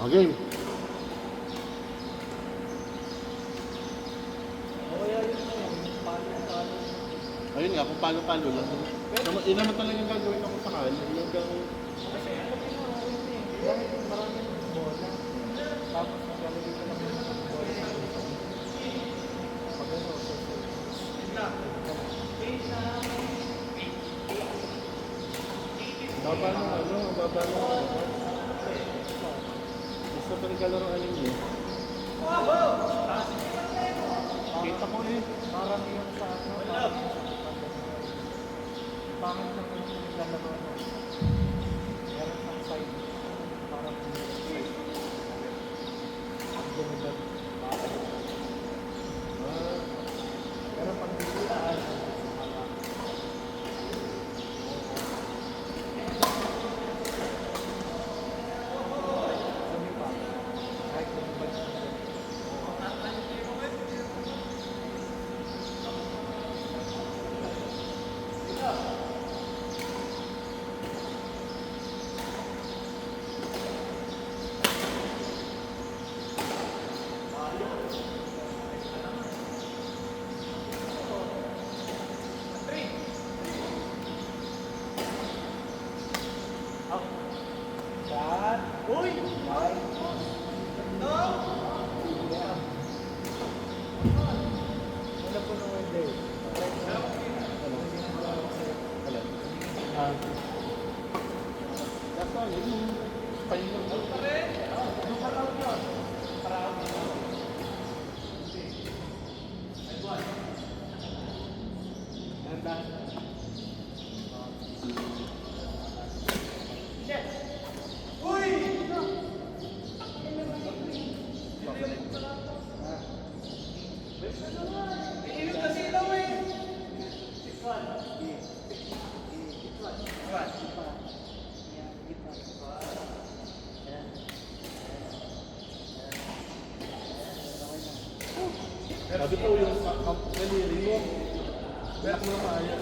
Okay. Ayun nga, kung paano-paano lang. Yun naman talaga yung gagawin ako sa kanya. Yung gagawin. Kasi ano din mo, dahil maraming bola. Tapos maglalagay ka lang ng bola sa isa. Pag ano, Baba na ano, baba na ano. Gusto pa rin kalaroan ninyo. Kita ko eh. parang yung sa ano, parang pangit na kung naglalaro ano. Meron siyang side. Parang ang dumidad. Pero pag biglaan, kahit dumidad siya. Uy! Wala po nung hindi. That's all. Yung pahinga mo. Sabi ko yung kaliri mo. Berak mo na maayos.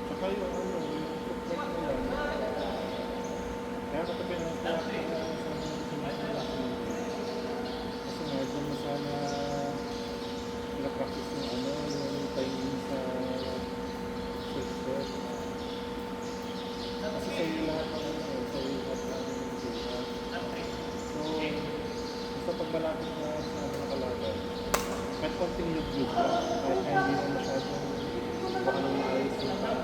Saka yung ano, yung footwork mo lang. Kaya katabi na kaya kasi nga dyan mo sana pinapractice yung ano, yung timing sa footwork. Kasi sa'yo lahat ng ano, sa'yo lahat ng sila. So, basta pag malapit na sa ano nakalaban, kahit konting yug-yug lang, kahit hindi na masyadong baka nang maayos yung at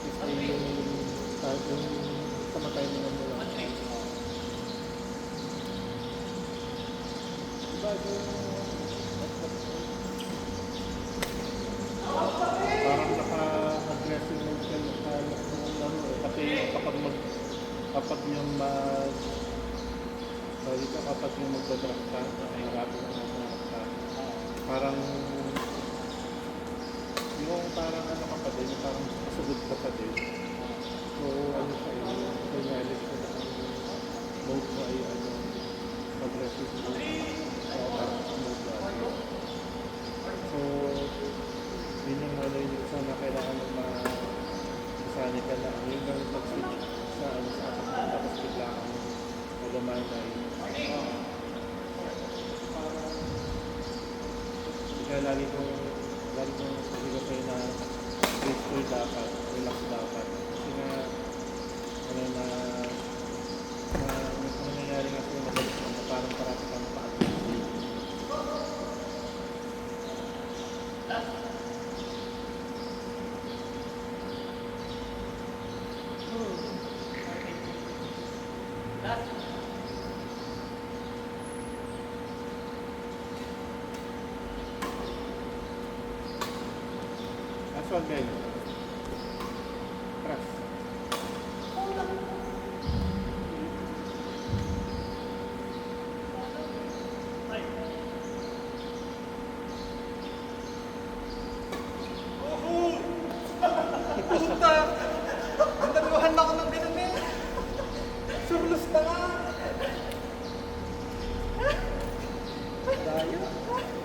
least ay yung samatay mo na mula. Diba parang naka-aggressive na siya kasi kapag yung sorry ka, kapag yung magdadrak ka, marapit na ka, parang yung parang ano ka pa din, parang kasugod ka pa din. So ano siya yun, kanyalik siya mode mo ay ano, progressive mode, o automatic mode lagi. So, yun yung ano yung sana kailangan mo masanay ka na ano yung gamit mag-switch sa ano sa apat na tapos bigla kang malumanay. Kaya lagi kong sabi ko sa'yo na graceful dapat, relax dapat. Kasi nga, ano na nangyayari nga sa'yo madalas na parang parati kang pa-advance. Last one, Ben. Press. Puta! Ang dalawahan na ako ng ganun eh. Surlos na nga. Daya.